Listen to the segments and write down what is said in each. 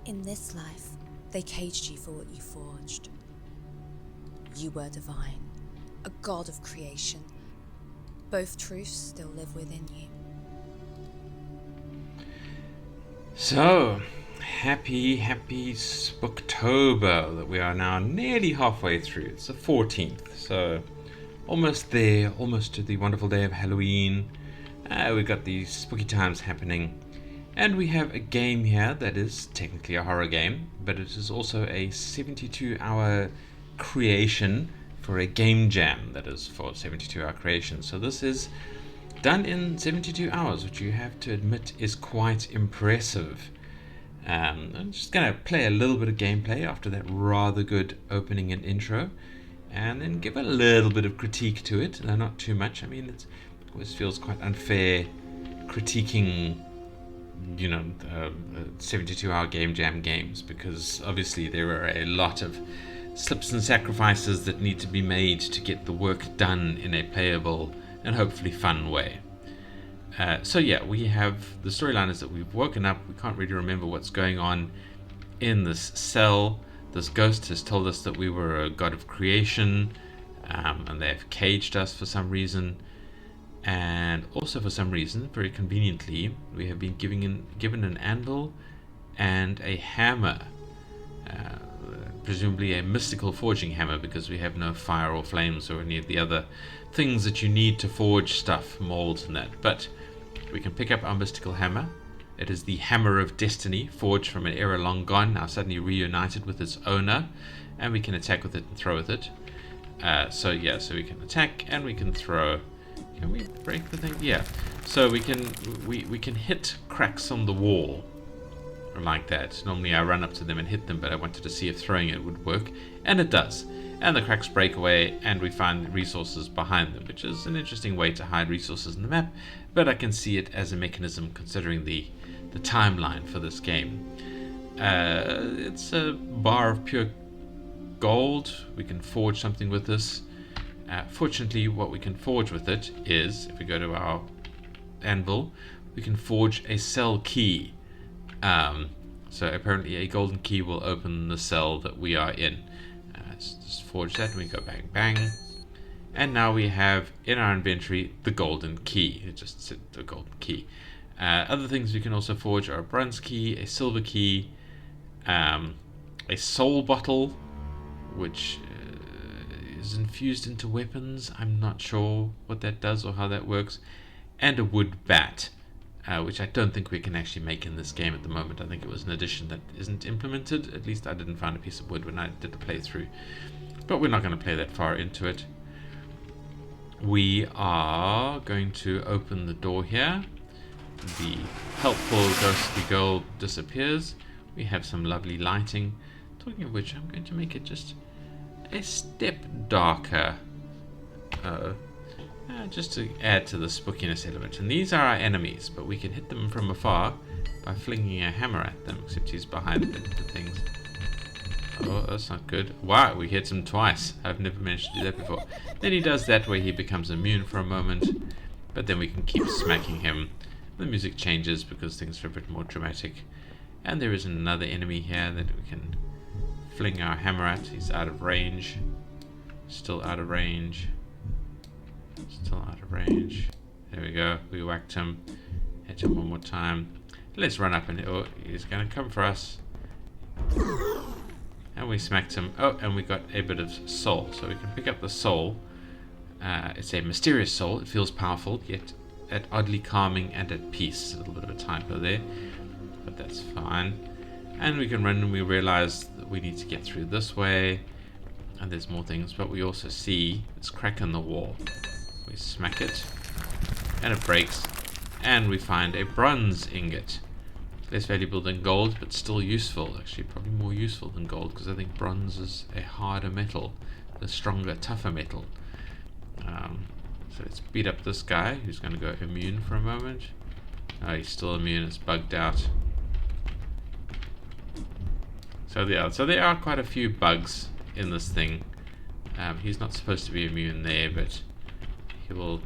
In this life, they caged you for what you forged. You were divine, a god of creation. Both truths still live within you. So, happy Spooktober that we are now nearly halfway through. It's the 14th, so almost there, almost to the wonderful day of Halloween. We've got these spooky times happening. And we have a game here that is technically a horror game, but it is also a 72-hour creation for a game jam that is for 72-hour creation. So this is done in 72 hours, which you have to admit is quite impressive. I'm just going to play a little bit of gameplay after that rather good opening and intro, and then give a little bit of critique to it. No, not too much. I mean, it always feels quite unfair critiquing 72-hour game jam games, because obviously there are a lot of slips and sacrifices that need to be made to get the work done in a playable and hopefully fun way. So yeah, we have the storyline is that we've woken up. We can't really remember what's going on in this cell. This ghost has told us that we were a god of creation, and they've caged us for some reason. And also for some reason, very conveniently, we have been given an anvil and a hammer, presumably a mystical forging hammer, because we have no fire or flames or any of the other things that you need to forge stuff, molds and that. But we can pick up our mystical hammer. It is the Hammer of Destiny, forged from an era long gone, now suddenly reunited with its owner, and we can attack with it and throw with it. So we can attack and we can throw. Can we break the thing? Yeah. So we can hit cracks on the wall like that. Normally I run up to them and hit them, but I wanted to see if throwing it would work, and it does. And the cracks break away, and we find resources behind them, which is an interesting way to hide resources in the map, but I can see it as a mechanism considering the timeline for this game. It's a bar of pure gold. We can forge something with this. Fortunately, what we can forge with it is, if we go to our anvil, we can forge a cell key. So apparently a golden key will open the cell that we are in. Let's just forge that, and we go bang bang. And now we have in our inventory the golden key. It just said the golden key. Other things we can also forge are a bronze key, a silver key, a soul bottle, which is infused into weapons. I'm not sure what that does or how that works. And a wood bat, which I don't think we can actually make in this game at the moment. I think it was an addition that isn't implemented. At least I didn't find a piece of wood when I did the playthrough. But we're not going to play that far into it. We are going to open the door here. The helpful ghostly girl disappears. We have some lovely lighting. Talking of which, I'm going to make it just a step darker, just to add to the spookiness element. And these are our enemies, but we can hit them from afar by flinging a hammer at them, except he's behind the things. Oh, that's not good. Wow, we hit him twice. I've never managed to do that before. Then he does that where he becomes immune for a moment, but then we can keep smacking him. The music changes because things are a bit more dramatic. And there is another enemy here that we can fling our hammer at. He's out of range. Still out of range. Still out of range. There we go. We whacked him. Hit him one more time. Let's run up and he's going to come for us. And we smacked him. Oh, and we got a bit of soul. So we can pick up the soul. It's a mysterious soul. It feels powerful, yet at oddly calming and at peace. A little bit of a typo there, but that's fine. And we can run, and we realize that we need to get through this way. And there's more things, but we also see this crack in the wall. We smack it, and it breaks. And we find a bronze ingot. Less valuable than gold, but still useful. Actually, probably more useful than gold, because I think bronze is a harder metal, a stronger, tougher metal. So let's beat up this guy, who's going to go immune for a moment. Oh, he's still immune. It's bugged out. So there are quite a few bugs in this thing. He's not supposed to be immune there, but he will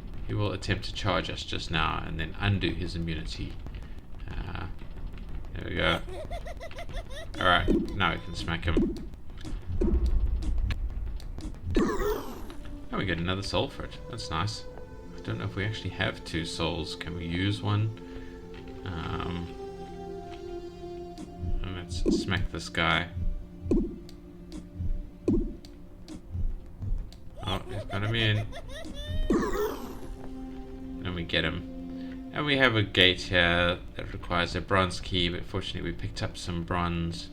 attempt to charge us just now and then undo his immunity. There we go. Alright, now we can smack him. Oh, we get another soul for it. That's nice. I don't know if we actually have 2 souls. Can we use one? Let's smack this guy. Oh, he's got him in. And we get him. And we have a gate here that requires a bronze key, but fortunately we picked up some bronze.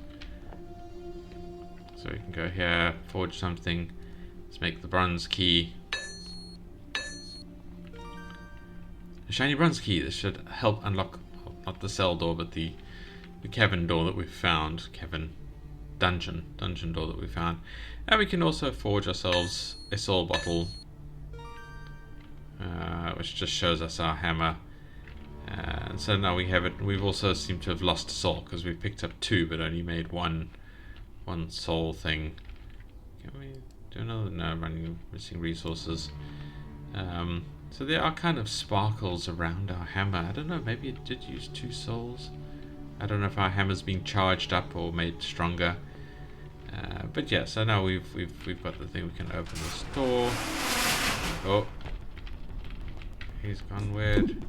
So we can go here, forge something. Let's make the bronze key. A shiny bronze key. This should help unlock, not the cell door, but the cavern door that we found. Cavern dungeon door that we found. And we can also forge ourselves a soul bottle, which just shows us our hammer. And so now we have it. We've also seemed to have lost a soul because we've picked up 2 but only made one soul thing. Can we do another? No, running missing resources. So there are kind of sparkles around our hammer. I don't know, maybe it did use 2 souls. I don't know if our hammer's been charged up or made stronger. But yeah, so now we've got the thing. We can open this door. Oh, he's gone weird.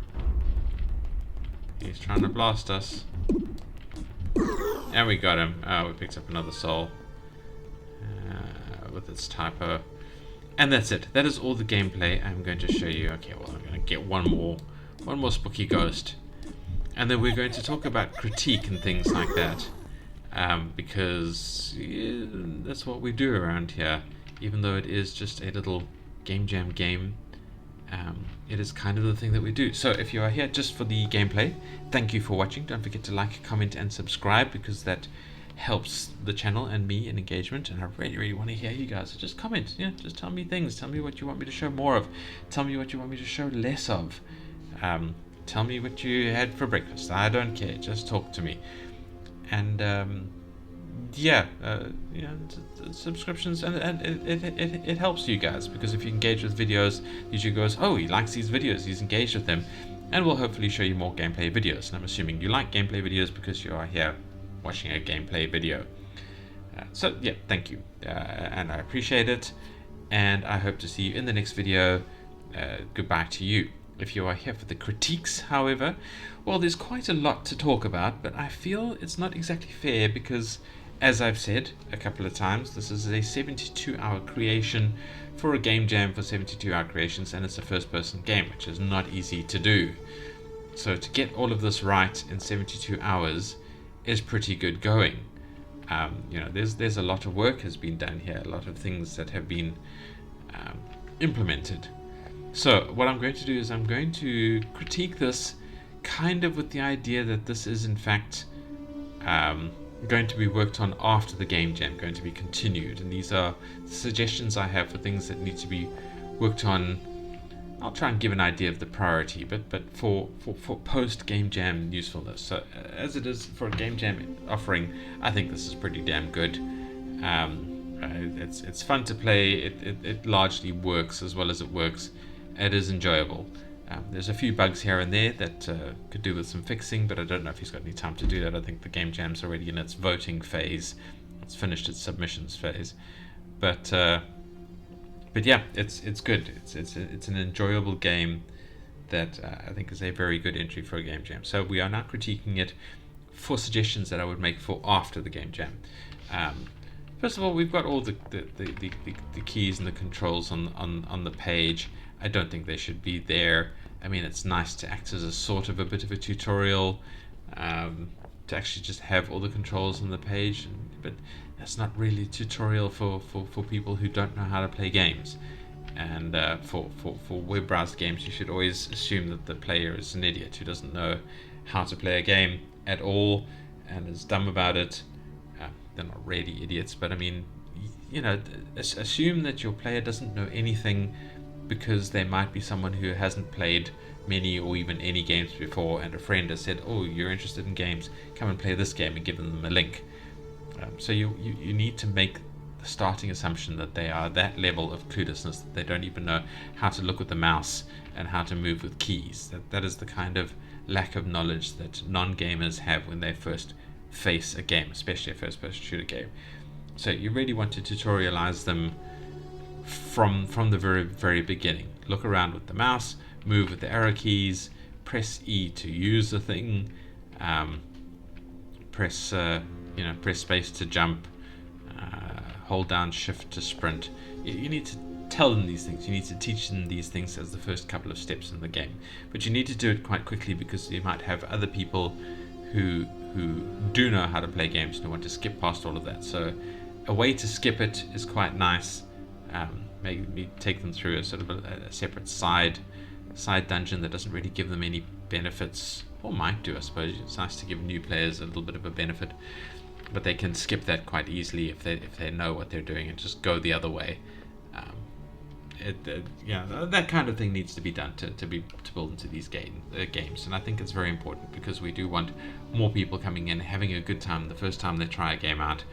He's trying to blast us. And we got him. We picked up another soul with its typo. And that's it. That is all the gameplay I'm going to show you. Okay, well, I'm going to get one more spooky ghost. And then we're going to talk about critique and things like that. Because that's what we do around here. Even though it is just a little game jam game, it is kind of the thing that we do. So if you are here just for the gameplay, thank you for watching. Don't forget to like, comment and subscribe, because that helps the channel and me in engagement, and I really want to hear you guys. So just comment, just tell me things. Tell me what you want me to show more of. Tell me what you want me to show less of. Tell me what you had for breakfast. I don't care, just talk to me. And subscriptions, and it helps you guys, because if you engage with videos, YouTube goes, oh, he likes these videos, he's engaged with them, and we'll hopefully show you more gameplay videos. And I'm assuming you like gameplay videos because you are here watching a gameplay video. So yeah, thank you, and I appreciate it, and I hope to see you in the next video. Goodbye to you. If you are here for the critiques, however, well, there's quite a lot to talk about, but I feel it's not exactly fair because, as I've said a couple of times, this is a 72-hour creation for a game jam for 72-hour creations, and it's a first-person game, which is not easy to do. So to get all of this right in 72 hours is pretty good going. There's a lot of work has been done here, a lot of things that have been implemented. So what I'm going to do is I'm going to critique this kind of with the idea that this is in fact going to be worked on after the game jam, going to be continued, and these are suggestions I have for things that need to be worked on. I'll try and give an idea of the priority, but for post game jam usefulness. So as it is for a game jam offering, I think this is pretty damn good. It's fun to play. It largely works as well as it works. It is enjoyable. There's a few bugs here and there that could do with some fixing, but I don't know if he's got any time to do that. I think the game jam's already in its voting phase. It's finished its submissions phase, but yeah, it's good. It's an enjoyable game that I think is a very good entry for a game jam. So we are now critiquing it for suggestions that I would make for after the game jam. First of all, we've got all the keys and the controls on the page. I don't think they should be there. I mean, it's nice to act as a sort of a bit of a tutorial, to actually just have all the controls on the page, but that's not really a tutorial for people who don't know how to play games. And for web browser games, you should always assume that the player is an idiot who doesn't know how to play a game at all and is dumb about it. They're not really idiots, but I mean, assume that your player doesn't know anything, because there might be someone who hasn't played many or even any games before, and a friend has said, oh, you're interested in games, come and play this game, and give them a link. So you need to make the starting assumption that they are that level of cluelessness that they don't even know how to look with the mouse and how to move with keys. That is the kind of lack of knowledge that non-gamers have when they first face a game, especially a first-person shooter game. So you really want to tutorialize them from the very, very beginning. Look around with the mouse, move with the arrow keys, press E to use the thing, press space to jump, hold down shift to sprint. You need to tell them these things. You need to teach them these things as the first couple of steps in the game. But you need to do it quite quickly, because you might have other people who do know how to play games and want to skip past all of that. So a way to skip it is quite nice. Maybe take them through a sort of a separate side dungeon that doesn't really give them any benefits, or might do, I suppose. It's nice to give new players a little bit of a benefit, but they can skip that quite easily if they know what they're doing and just go the other way. That kind of thing needs to be done to build into these games, and I think it's very important, because we do want more people coming in, having a good time the first time they try a game out,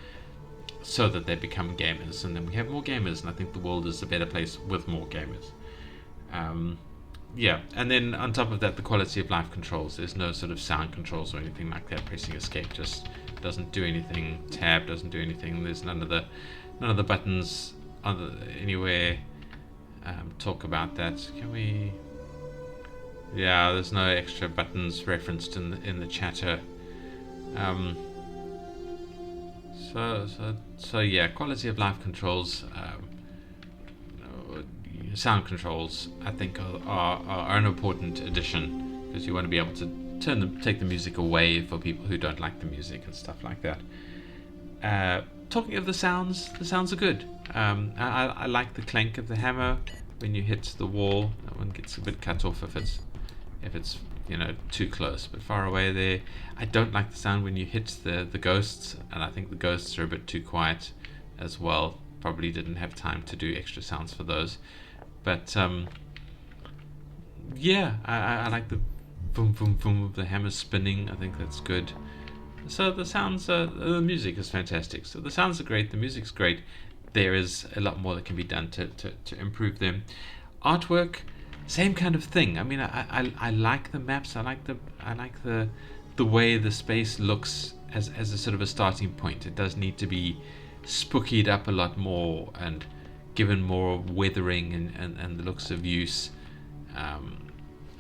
so that they become gamers, and then we have more gamers, and I think the world is a better place with more gamers. And then on top of that, the quality of life controls. There's no sort of sound controls or anything like that. Pressing escape just doesn't do anything. Tab doesn't do anything. There's none of the buttons anywhere. Talk about that. Can we? Yeah, there's no extra buttons referenced in the chatter. So yeah, quality of life controls, sound controls, I think are an important addition, because you want to be able to take the music away for people who don't like the music and stuff like that. Talking of the sounds are good. I like the clank of the hammer when you hit the wall. That one gets a bit cut off if it's too close, but far away there. I don't like the sound when you hit the ghosts, and I think the ghosts are a bit too quiet as well. Probably didn't have time to do extra sounds for those, but I like the boom boom boom of the hammer spinning. I think that's good. So the sounds, the music is fantastic. So the sounds are great, the music's great. There is a lot more that can be done to improve them. Artwork, same kind of thing. I mean, I like the maps. I like the way the space looks as a sort of a starting point. It does need to be spookied up a lot more and given more weathering and the looks of use.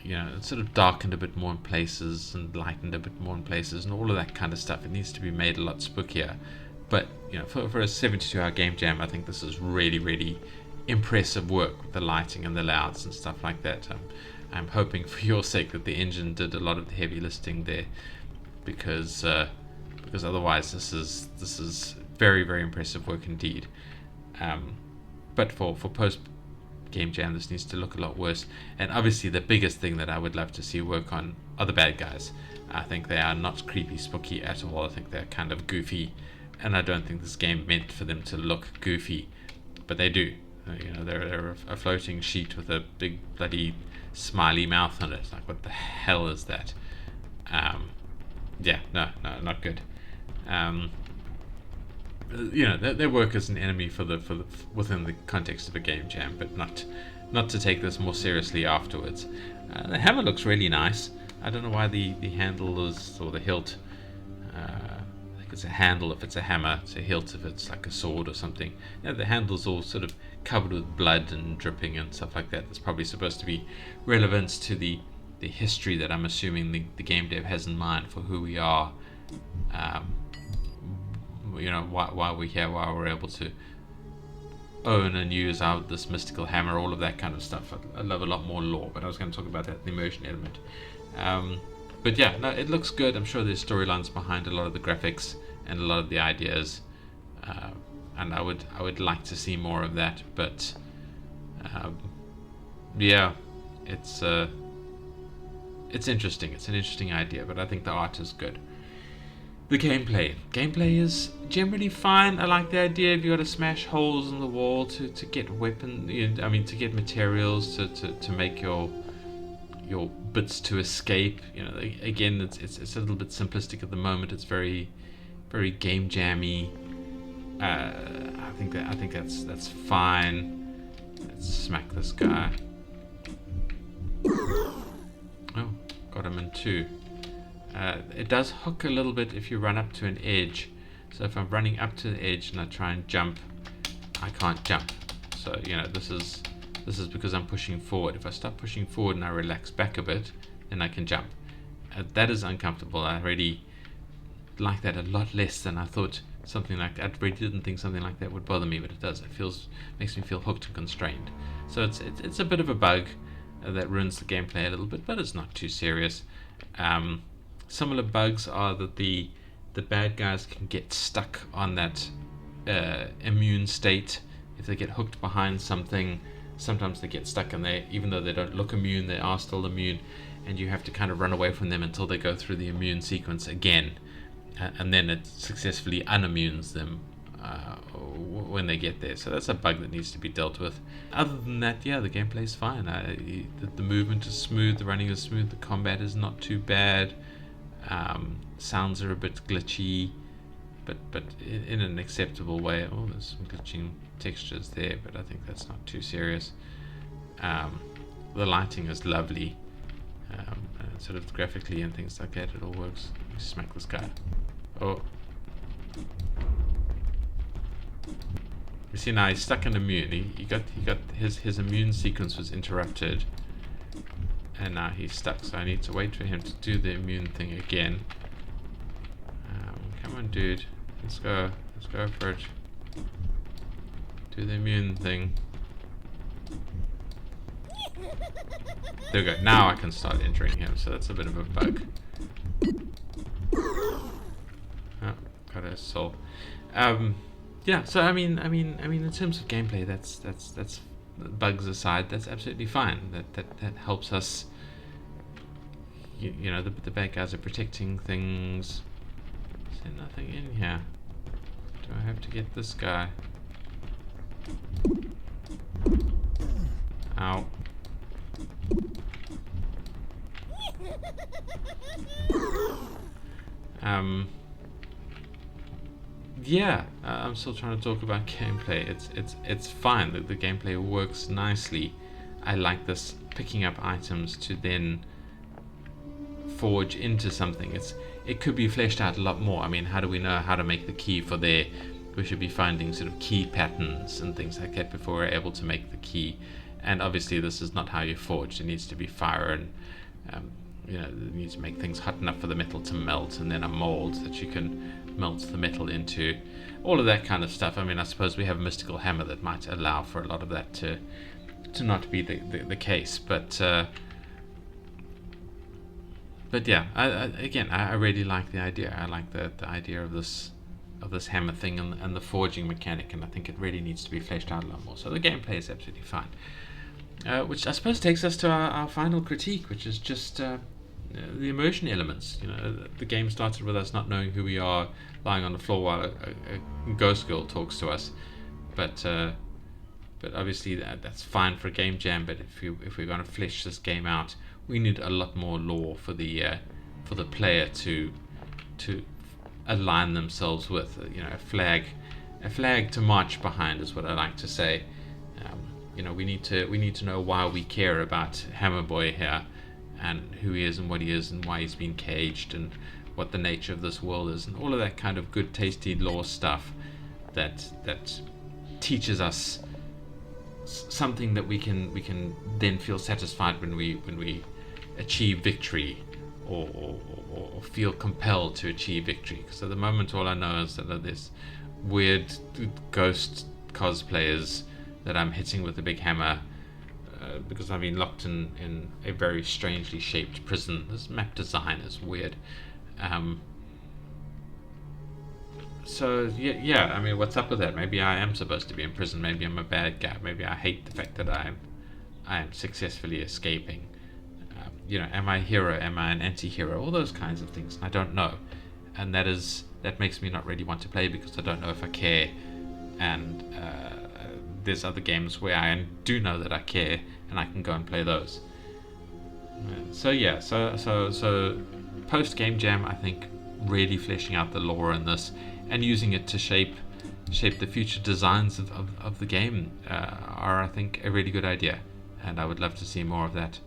It's sort of darkened a bit more in places and lightened a bit more in places and all of that kind of stuff. It needs to be made a lot spookier. But for a 72-hour game jam, I think this is really, really impressive work with the lighting and the layouts and stuff like that. I'm hoping for your sake that the engine did a lot of the heavy lifting there, because otherwise this is very, very impressive work indeed. But for post game jam, this needs to look a lot worse. And obviously the biggest thing that I would love to see work on are the bad guys. I think they are not creepy, spooky at all. I think they're kind of goofy, and I don't think this game meant for them to look goofy, but they do. They're a floating sheet with a big bloody smiley mouth on it. It's like, what the hell is that? No, not good. They work as an enemy for the within the context of a game jam, but not to take this more seriously afterwards. The hammer looks really nice. I don't know why the handle is, or the hilt. I think it's a handle if it's a hammer. It's a hilt if it's like a sword or something. The handle's all sort of covered with blood and dripping and stuff like that. It's probably supposed to be relevant to the history that I'm assuming the game dev has in mind for who we are. Why we're here, why we're able to own and use this mystical hammer, all of that kind of stuff. I love a lot more lore, but I was going to talk about that, the immersion element. But yeah, no, it looks good. I'm sure there's storylines behind a lot of the graphics and a lot of the ideas, and I would like to see more of that. But it's interesting. It's an interesting idea, but I think the art is good. The gameplay is generally fine. I like the idea of you got to smash holes in the wall to get to get materials to make your bits to escape. Again, it's a little bit simplistic at the moment. It's very, very game jammy. I think that's fine. Let's smack this guy. Oh, got him in two. It does hook a little bit if you run up to an edge. So if I'm running up to the edge and I try and jump, I can't jump. So this is because I'm pushing forward. If I stop pushing forward and I relax back a bit, then I can jump. That is uncomfortable. I already like that a lot less than I thought. Something like that, I really didn't think something like that would bother me, but it does. It makes me feel hooked and constrained. So it's a bit of a bug that ruins the gameplay a little bit, but it's not too serious. Similar bugs are that the bad guys can get stuck on that immune state. If they get hooked behind something, sometimes they get stuck, and even though they don't look immune, they are still immune, and you have to kind of run away from them until they go through the immune sequence again. And then it successfully unimmunes them when they get there. So that's a bug that needs to be dealt with. Other than that, yeah, the gameplay is fine. The movement is smooth, the running is smooth, the combat is not too bad. Sounds are a bit glitchy, but in an acceptable way. Oh, there's some glitching textures there, but I think that's not too serious. The lighting is lovely. Sort of graphically and things like that, it all works. Let me smack this guy. Oh. You see now he's stuck in immune. He got his immune sequence was interrupted, and now he's stuck. So I need to wait for him to do the immune thing again. Come on, dude. Let's go for it. Do the immune thing. There we go. Now I can start entering him. So that's a bit of a bug. Oh, got a soul. Yeah. So I mean, in terms of gameplay, that's bugs aside, that's absolutely fine. That helps us. The bad guys are protecting things. Is there nothing in here? Do I have to get this guy? Ow. Yeah, I'm still trying to talk about gameplay. It's fine. The gameplay works nicely. I like this picking up items to then forge into something. It could be fleshed out a lot more. I mean, how do we know how to make the key for there? We should be finding sort of key patterns and things like that before we're able to make the key. And obviously this is not how you forge. It needs to be fire and you need to make things hot enough for the metal to melt, and then a mold that you can melt the metal into. All of that kind of stuff. I mean, I suppose we have a mystical hammer that might allow for a lot of that to not be the case. But yeah, I really like the idea. I like the idea of this hammer thing and the forging mechanic, and I think it really needs to be fleshed out a lot more. So the gameplay is absolutely fine. Which I suppose takes us to our final critique, which is just the immersion elements. The game started with us not knowing who we are, lying on the floor while a ghost girl talks to us. But obviously that's fine for a game jam. But if we're going to flesh this game out, we need a lot more lore for the player to align themselves with. A flag to march behind is what I like to say. We need to know why we care about Hammer Boy here, and who he is and what he is and why he's been caged and what the nature of this world is, and all of that kind of good, tasty lore stuff that teaches us something that we can then feel satisfied when we achieve victory or feel compelled to achieve victory. Because at the moment all I know is that there's weird ghost cosplayers that I'm hitting with a big hammer because I've been locked in a very strangely shaped prison. This map design is weird. So yeah, I mean, what's up with that? Maybe I am supposed to be in prison. Maybe I'm a bad guy. Maybe I hate the fact that I am successfully escaping. Am I a hero? Am I an anti-hero? All those kinds of things. I don't know, and that makes me not really want to play because I don't know if I care. And there's other games where I do know that I care, and I can go and play those. So yeah, so post game jam, I think really fleshing out the lore in this and using it to shape the future designs of the game are, I think, a really good idea, and I would love to see more of that.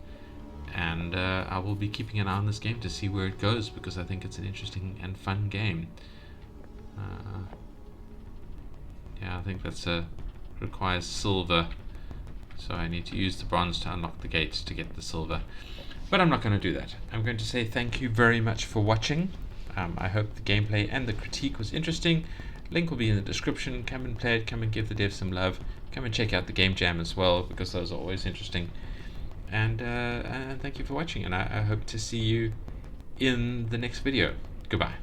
and I will be keeping an eye on this game to see where it goes, because I think it's an interesting and fun game. Yeah, I think that's requires silver, so I need to use the bronze to unlock the gates to get the silver. But I'm not going to do that. I'm going to say thank you very much for watching. I hope the gameplay and the critique was interesting. Link will be in the description. Come and play it. Come and give the devs some love. Come and check out the game jam as well, because those are always interesting. And thank you for watching, and I hope to see you in the next video. Goodbye.